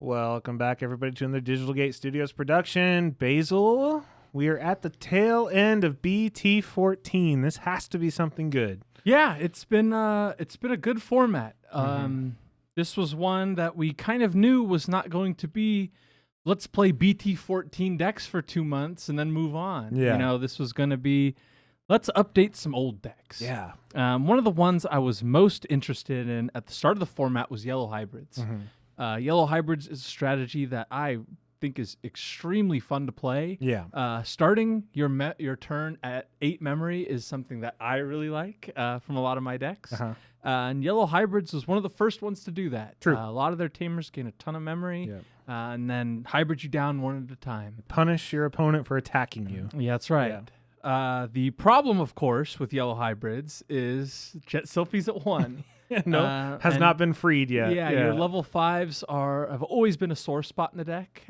Welcome back, everybody, to another Digital Gate Studios production. Basil, we are at the tail end of BT14. This has to be something good. Yeah, it's been a good format. This was one that we kind of knew was not going to be, let's play BT14 decks for 2 months and then move on. Yeah. You know, this was going to be, let's update some old decks. Yeah. One of the ones I was most interested in at the start of the format was Yellow Hybrids. Yellow Hybrids is a strategy that I think is extremely fun to play. Yeah. Starting your turn at 8 memory is something that I really like from a lot of my decks. And Yellow Hybrids was one of the first ones to do that. True. A lot of their tamers gain a ton of memory, and then hybrid you down one at a time. Punish your opponent for attacking you. Yeah, that's right. Yeah. The problem, of course, with Yellow Hybrids is Jet Sylphies at 1. Has not been freed yet. Yeah, your level 5s have always been a sore spot in the deck,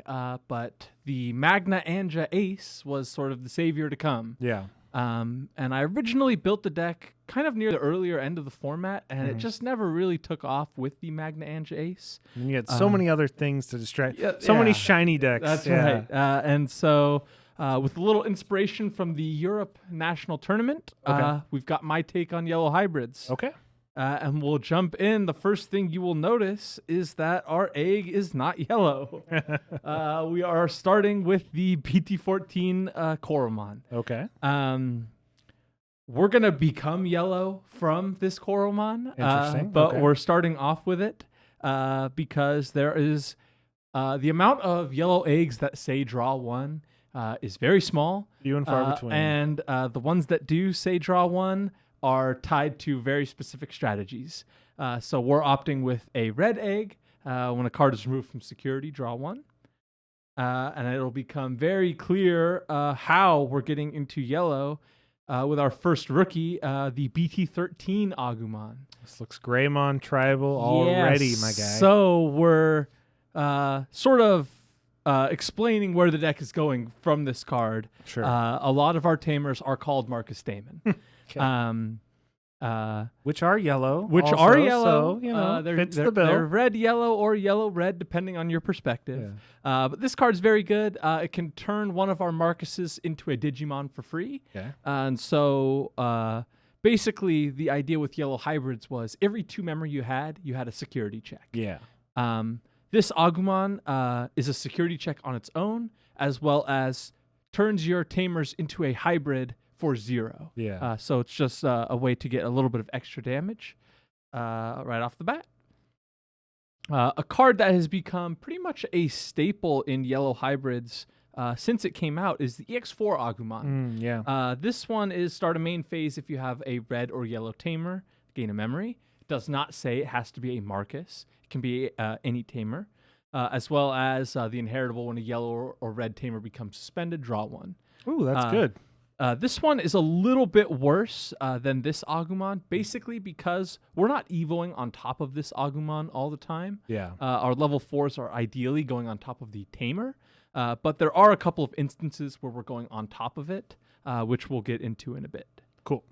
but the Magna Anja Ace was sort of the savior to come. Yeah. And I originally built the deck kind of near the earlier end of the format, and it just never really took off with the Magna Anja Ace. And you had so many other things to distract. Many shiny decks. That's right. And so with a little inspiration from the Europe National Tournament, we've got my take on Yellow Hybrids. Okay. And we'll jump in. The first thing you will notice is that our egg is not yellow. We are starting with the BT14 Koromon. Okay. We're going to become yellow from this Koromon. Interesting. But we're starting off with it because there is the amount of yellow eggs that say draw 1 is very small. Few and far between. And the ones that do say draw 1 are tied to very specific strategies. So we're opting with a red egg. When a card is removed from security, draw 1. And it'll become very clear how we're getting into yellow with our first rookie, the BT13 Agumon. This looks Greymon Tribal already, my guy. So we're sort of explaining where the deck is going from this card. Sure. A lot of our tamers are called Marcus Damon. Which are yellow. So, fits the bill. They're red, yellow, or yellow, red, depending on your perspective. But this card's very good. It can turn one of our Marcuses into a Digimon for free. And so basically the idea with Yellow Hybrids was every 2 memory you had a security check. This Agumon is a security check on its own, as well as turns your tamers into a hybrid for 0. So it's just a way to get a little bit of extra damage right off the bat. A card that has become pretty much a staple in Yellow Hybrids since it came out is the EX4 Agumon. This one is start a main phase if you have a red or yellow tamer, gain a memory. It does not say it has to be a Marcus. It can be any tamer, as well as the inheritable when a yellow or red tamer becomes suspended, draw 1. Ooh, that's good. This one is a little bit worse than this Agumon, basically because we're not evoing on top of this Agumon all the time. Our level 4s are ideally going on top of the tamer, but there are a couple of instances where we're going on top of it, which we'll get into in a bit. Cool.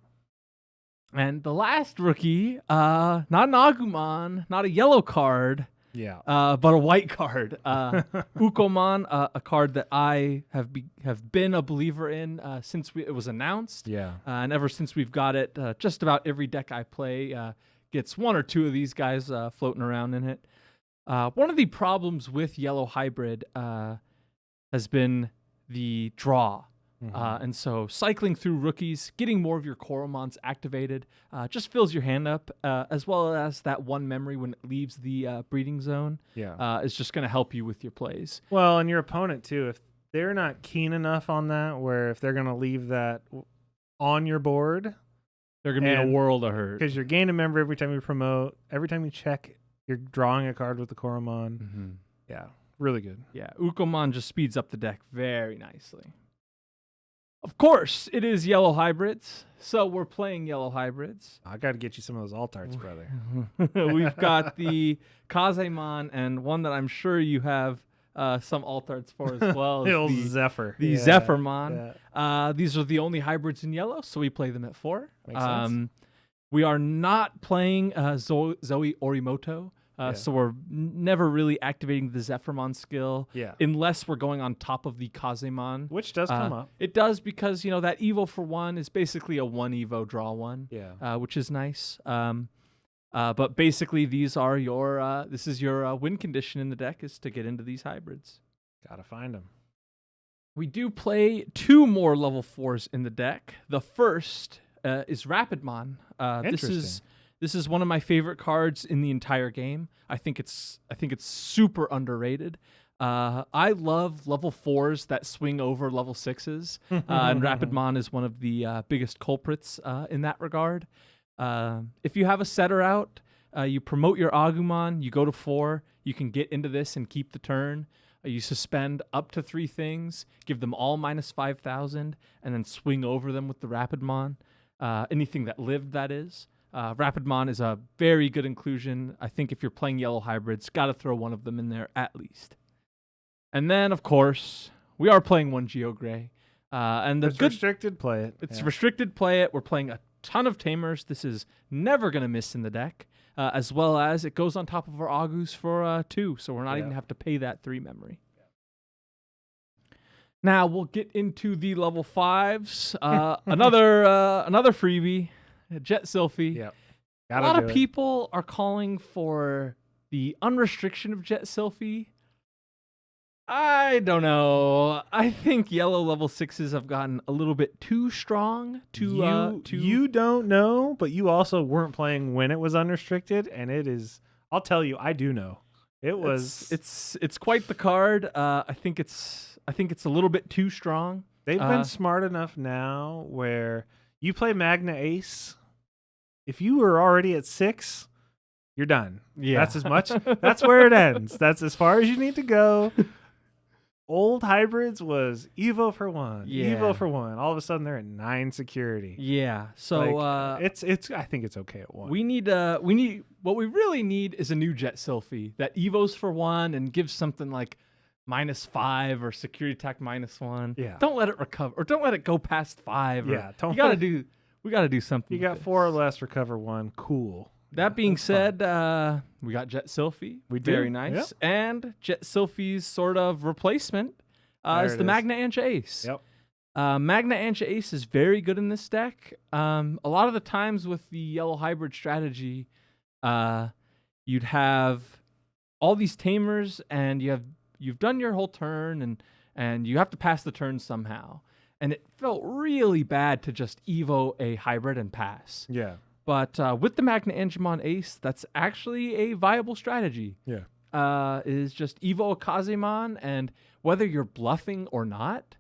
And the last rookie, not an Agumon, not a yellow card, but a white card. Ukomon, a card that I have been a believer in since it was announced. And ever since we've got it, just about every deck I play gets 1 or 2 of these guys floating around in it. One of the problems with Yellow Hybrid has been the draw. And so cycling through rookies, getting more of your Koromons activated, just fills your hand up, as well as that 1 memory when it leaves the breeding zone is just going to help you with your plays. Well, and your opponent, too, if they're not keen enough on that, where if they're going to leave that on your board, they're going to be in a world of hurt. Because you're gaining a memory every time you promote, every time you check, you're drawing a card with the Koromon. Yeah, really good. Yeah, Ukomon just speeds up the deck very nicely. Of course, it is Yellow Hybrids, so we're playing Yellow Hybrids. I got to get you some of those alt-arts, brother. We've got the Kazemon and one that I'm sure you have some alt-arts for as well. the Zephyr. The Zephyrmon. These are the only hybrids in yellow, so we play them at 4. Makes sense. We are not playing Zoe Orimoto. So we're never really activating the Zephyrmon skill unless we're going on top of the Kazemon. Which does come up. It does because, that Evo for 1 is basically a 1 Evo draw 1, which is nice. But basically, these are your this is your win condition in the deck is to get into these hybrids. Gotta find them. We do play 2 more level 4s in the deck. The first is Rapidmon. This is one of my favorite cards in the entire game. I think it's super underrated. I love level 4s that swing over level 6s, and Rapidmon is one of the biggest culprits in that regard. If you have a setter out, you promote your Agumon, you go to 4, you can get into this and keep the turn. You suspend up to 3 things, give them all minus 5,000, and then swing over them with the Rapidmon. Anything that lived, that is. Rapidmon is a very good inclusion. I think if you're playing yellow hybrids, got to throw one of them in there at least. And then, of course, we are playing 1 Geogray. And it's restricted, play it. It's restricted, play it. We're playing a ton of Tamers. This is never going to miss in the deck. As well as it goes on top of our Agus for 2, so we're not even have to pay that 3 memory. Now we'll get into the level 5s. Another freebie, Jet Sylphie. Yep. A lot of people are calling for the unrestriction of Jet Sylphie. I don't know. I think yellow level 6s have gotten a little bit too strong. You don't know, but you also weren't playing when it was unrestricted, and it is. I'll tell you, I do know. It was. It's quite the card. I think it's a little bit too strong. They've been smart enough now where you play Magna Ace. If you were already at 6, you're done. Yeah, that's as much. That's where it ends. That's as far as you need to go. Old hybrids was Evo for 1. Evo for 1. All of a sudden they're at 9 security. Yeah. So it's I think it's okay at 1. We need what we really need is a new Jet Sylphie that Evos for 1 and gives something like -5 or security attack -1. Yeah. Don't let it recover or don't let it go past 5. Yeah. We gotta do something. You got 4 or less, recover 1. Cool. That being said, we got Jet Sylphie. We do. Very nice. Yep. And Jet Sylphie's sort of replacement is the Magna Ancha Ace. Yep. Magna Ancha Ace is very good in this deck. A lot of the times with the yellow hybrid strategy, you'd have all these Tamers, and you've done your whole turn, and you have to pass the turn somehow. And it felt really bad to just Evo a hybrid and pass. Yeah. But with the Magna Angemon Ace, that's actually a viable strategy. Yeah. Is just Evo a Kazemon, and whether you're bluffing or not,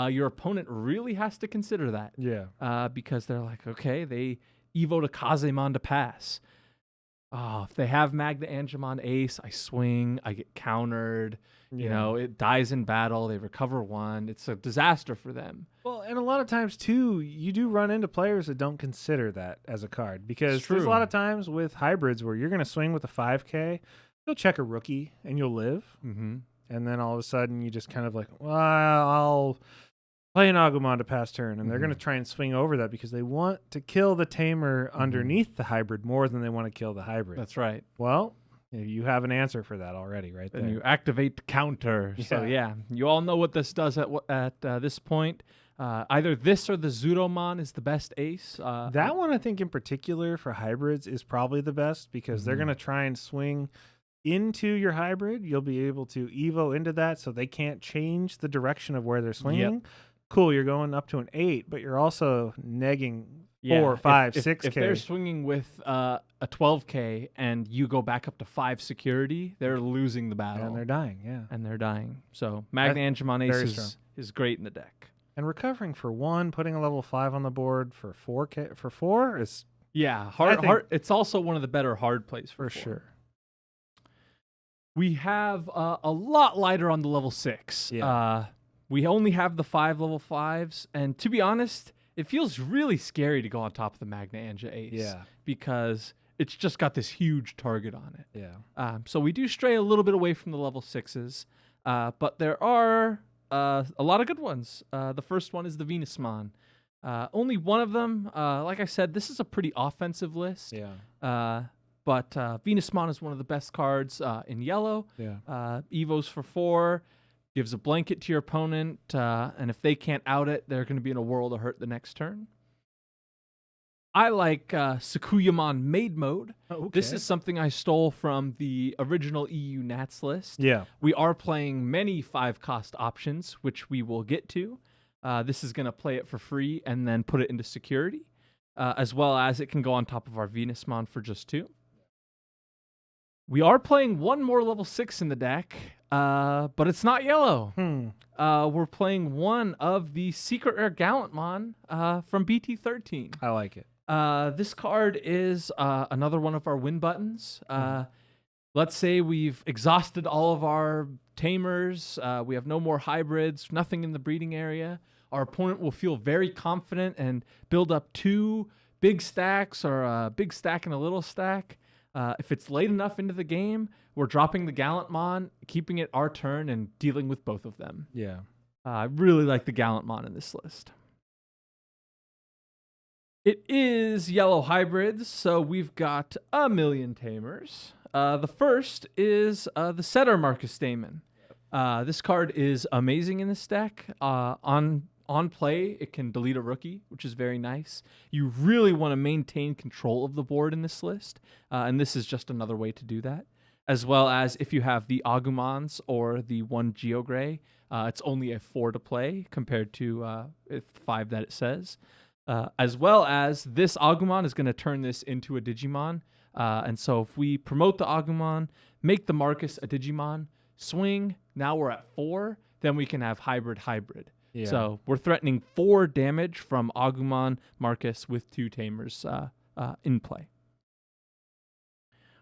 your opponent really has to consider that. Yeah. Because they're like, okay, they Evo'd a Kazemon to pass. If they have Magna Angemon Ace, I swing, I get countered. You know, it dies in battle. They recover 1. It's a disaster for them. Well, and a lot of times, too, you do run into players that don't consider that as a card. Because there's a lot of times with hybrids where you're going to swing with a 5K, you'll check a rookie, and you'll live. Mm-hmm. And then all of a sudden, you just kind of like, well, I'll play an Agumon to pass turn. And they're going to try and swing over that because they want to kill the Tamer underneath the hybrid more than they want to kill the hybrid. That's right. Well, you have an answer for that already, right there. And you activate the counter. Yeah. So, you all know what this does at this point. Either this or the Zudomon is the best ace. That one, I think, in particular for hybrids is probably the best because they're going to try and swing into your hybrid. You'll be able to Evo into that so they can't change the direction of where they're swinging. Yep. Cool, you're going up to an 8, but you're also negging 4, 5, 6K. If they're swinging with a 12K and you go back up to 5 security, they're losing the battle. And they're dying, And they're dying. So Magna Angemon Ace is great in the deck. And recovering for 1, putting a level 5 on the board for 4K for 4 is hard. It's also one of the better hard plays for 4. Sure. We have a lot lighter on the level 6. Yeah. We only have the 5 level 5s, and to be honest, it feels really scary to go on top of the Magna Anja Ace. Yeah. Because it's just got this huge target on it. Yeah. So we do stray a little bit away from the level 6s, but there are a lot of good ones. The first one is the Venusmon. Only one of them. Like I said, this is a pretty offensive list. Yeah. but Venusmon is one of the best cards in yellow. Yeah. Evos for 4, gives a blanket to your opponent, and if they can't out it, they're going to be in a world of hurt the next turn. I like Sakuyamon Maid Mode. Okay. This is something I stole from the original EU Nats list. Yeah. We are playing many 5-cost options, which we will get to. This is going to play it for free and then put it into security, as well as it can go on top of our Venusmon for just 2. We are playing one more level 6 in the deck, but it's not yellow. We're playing one of the Secret Rare Gallantmon from BT13. I like it. This card is another one of our win buttons. Let's say we've exhausted all of our Tamers. We have no more hybrids, nothing in the breeding area. Our opponent will feel very confident and build up 2 big stacks or a big stack and a little stack. If it's late enough into the game, we're dropping the Gallantmon, keeping it our turn, and dealing with both of them. Yeah. I really like the Gallantmon in this list. It is yellow hybrids, so we've got a million Tamers. The first is the Setter Marcus Damon. This card is amazing in this deck. On play, it can delete a rookie, which is very nice. You really want to maintain control of the board in this list, and this is just another way to do that. As well as if you have the Agumons or the 1 Geogray, it's only a 4 to play compared to 5 that it says. As well as this Agumon is going to turn this into a Digimon. And so if we promote the Agumon, make the Marcus a Digimon, swing, now we're at 4, then we can have hybrid. Yeah. So we're threatening 4 damage from Agumon Marcus with 2 Tamers in play.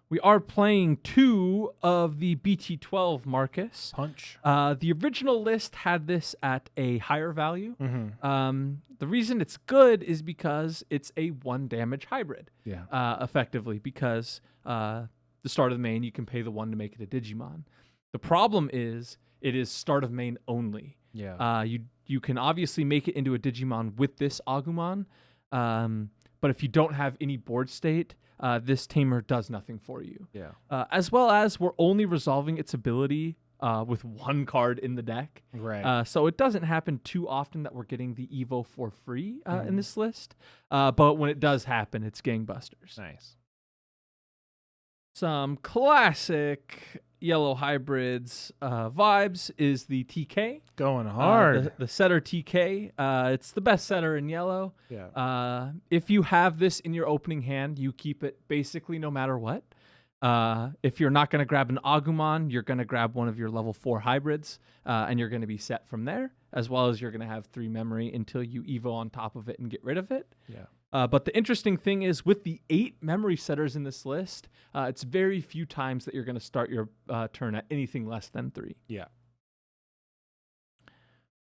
We are playing 2 of the BT12 Marcus. Punch. The original list had this at a higher value. The reason it's good is because it's a 1 damage hybrid. Yeah. Effectively, because the start of the main, you can pay the 1 to make it a Digimon. The problem is it is start of main only. Yeah. You can obviously make it into a Digimon with this Agumon, but if you don't have any board state, this Tamer does nothing for you. Yeah. As well as we're only resolving its ability with 1 card in the deck. Right. So it doesn't happen too often that we're getting the Evo for free in this list. But when it does happen, it's gangbusters. Nice. Some classic yellow hybrids vibes is the TK. Going hard. The setter TK. It's the best setter in yellow. Yeah. If you have this in your opening hand, you keep it basically no matter what. If you're not going to grab an Agumon, you're going to grab one of your level 4 hybrids, and you're going to be set from there, as well as you're going to have 3 memory until you Evo on top of it and get rid of it. Yeah. But the interesting thing is with the 8 memory setters in this list, it's very few times that you're going to start your turn at anything less than 3. Yeah.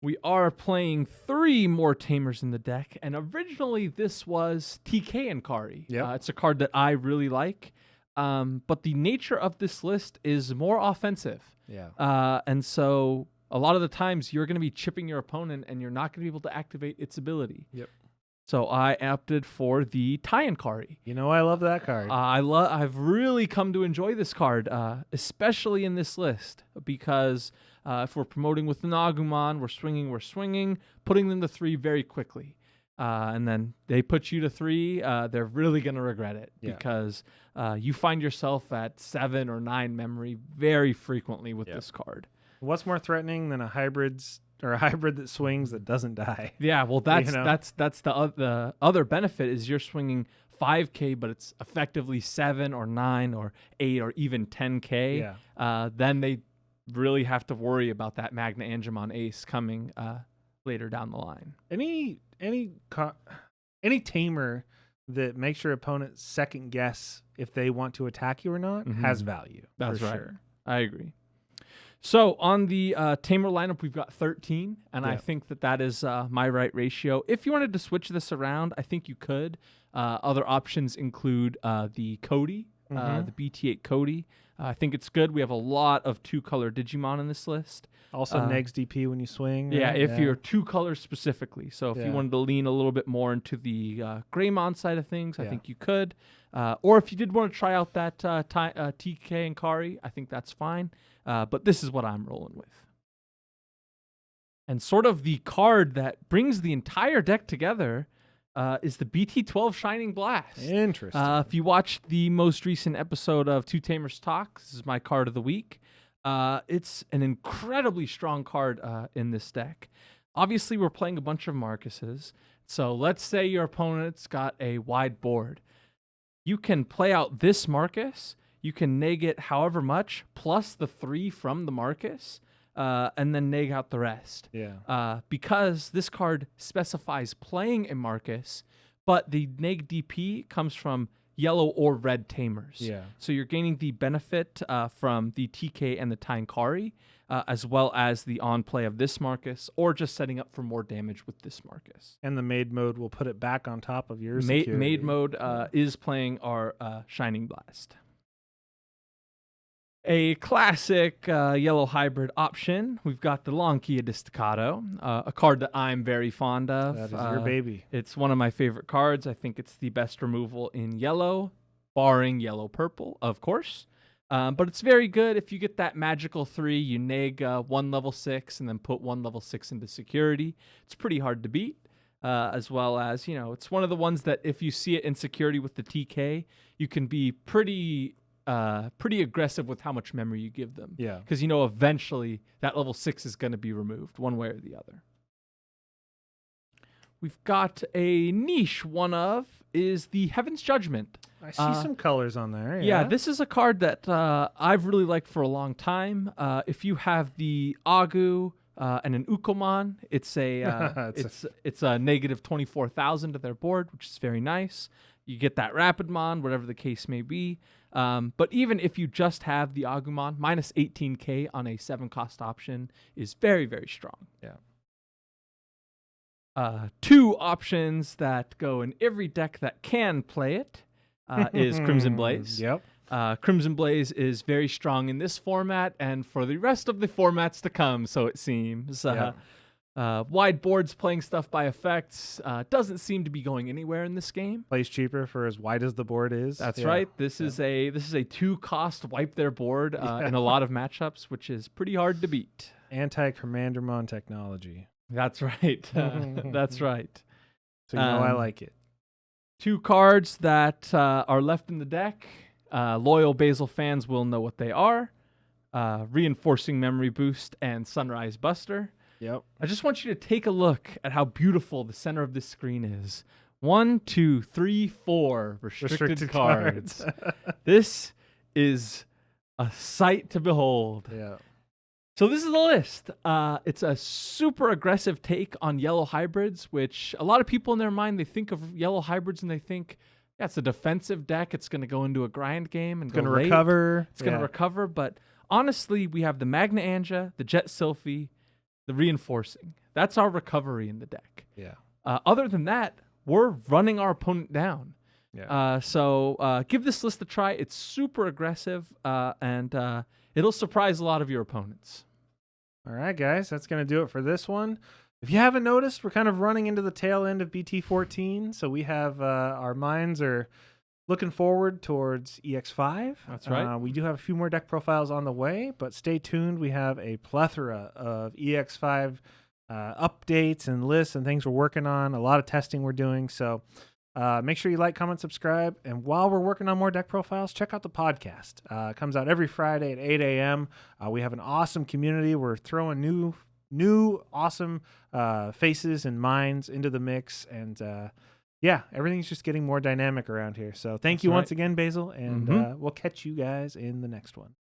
We are playing 3 more Tamers in the deck, and originally this was TK and Kari. Yeah. It's a card that I really like, but the nature of this list is more offensive. Yeah. And so a lot of the times you're going to be chipping your opponent, and you're not going to be able to activate its ability. Yep. So I opted for the Tie-In Kari. You know, I love that card. I've really come to enjoy this card, especially in this list, because if we're promoting with the Agumon, we're swinging, putting them to 3 very quickly. And then they put you to 3, they're really going to regret it because you find yourself at 7 or 9 memory very frequently with this card. What's more threatening than a hybrid that swings that doesn't die? Yeah, well, that's the other benefit is you're swinging 5K, but it's effectively 7 or 9 or 8 or even 10K. Yeah. Then they really have to worry about that Magna Angemon Ace coming later down the line. Any tamer that makes your opponent second guess if they want to attack you or not has value. That's right. Sure. I agree. So on the Tamer lineup, we've got 13, and I think that is my right ratio. If you wanted to switch this around, I think you could. Other options include the Cody, the BT8 Cody. I think it's good. We have a lot of 2-color Digimon in this list. Also negs DP when you swing. Right? Yeah, if you're 2 colors specifically. So if you wanted to lean a little bit more into the Greymon side of things, I think you could. Or if you did want to try out that TK and Kari, I think that's fine. But this is what I'm rolling with. And sort of the card that brings the entire deck together is the BT12 Shining Blast. Interesting. If you watched the most recent episode of Two Tamers Talk, this is my card of the week. It's an incredibly strong card in this deck. Obviously, we're playing a bunch of Marcuses. So let's say your opponent's got a wide board. You can play out this Marcus. You can neg it however much, plus the 3 from the Marcus, and then neg out the rest. Yeah. Because this card specifies playing a Marcus, but the neg DP comes from yellow or red Tamers. Yeah. So you're gaining the benefit from the TK and the Tainkari, as well as the on-play of this Marcus, or just setting up for more damage with this Marcus. And the Maid mode will put it back on top of your security. Maid mode is playing our Shining Blast. A classic yellow hybrid option. We've got the Lonkia de Staccato, a card that I'm very fond of. That is your baby. It's one of my favorite cards. I think it's the best removal in yellow, barring yellow-purple, of course. But it's very good. If you get that magical 3, you neg 1 level 6 and then put 1 level 6 into security. It's pretty hard to beat. As well as, it's one of the ones that if you see it in security with the TK, you can be pretty aggressive with how much memory you give them. Yeah. Because eventually that level 6 is going to be removed one way or the other. We've got a niche one of is the Heaven's Judgment. I see some colors on there. Yeah, this is a card that I've really liked for a long time. If you have the Agu and an Ukomon, it's a negative 24,000 to their board, which is very nice. You get that Rapidmon, whatever the case may be. But even if you just have the Agumon, minus 18k on a 7-cost option is very, very strong. Yeah. 2 options that go in every deck that can play it is Crimson Blaze. Yep. Crimson Blaze is very strong in this format and for the rest of the formats to come, so it seems. Wide boards playing stuff by effects doesn't seem to be going anywhere in this game. Plays cheaper for as wide as the board is. That's right. This is a 2-cost wipe their board in a lot of matchups, which is pretty hard to beat. Anti-Commandermon technology. That's right. That's right. So I like it. 2 cards that are left in the deck. Loyal Basil fans will know what they are. Reinforcing Memory Boost and Sunrise Buster. Yep. I just want you to take a look at how beautiful the center of this screen is. 1, 2, 3, 4 restricted cards. This is a sight to behold. Yeah. So this is the list. It's a super aggressive take on yellow hybrids, which a lot of people in their mind, they think of yellow hybrids and they think, yeah, it's a defensive deck. It's going to go into a grind game and it's going to recover. It's going to recover. But honestly, we have the Magna Anja, the Jet Sylphie, the Reinforcing. That's our recovery in the deck. Yeah. Other than that, we're running our opponent down. Yeah. So give this list a try. It's super aggressive, and it'll surprise a lot of your opponents. All right, guys, that's going to do it for this one. If you haven't noticed, we're kind of running into the tail end of BT14, so we have our minds are looking forward towards EX5. That's right. We do have a few more deck profiles on the way, but stay tuned. We have a plethora of EX5 updates and lists and things we're working on, a lot of testing we're doing, so make sure you like, comment, subscribe. And while we're working on more deck profiles, check out the podcast. It comes out every Friday at 8 a.m. We have an awesome community. We're throwing new awesome faces and minds into the mix. And everything's just getting more dynamic around here. So thank you once again, Basil. And we'll catch you guys in the next one.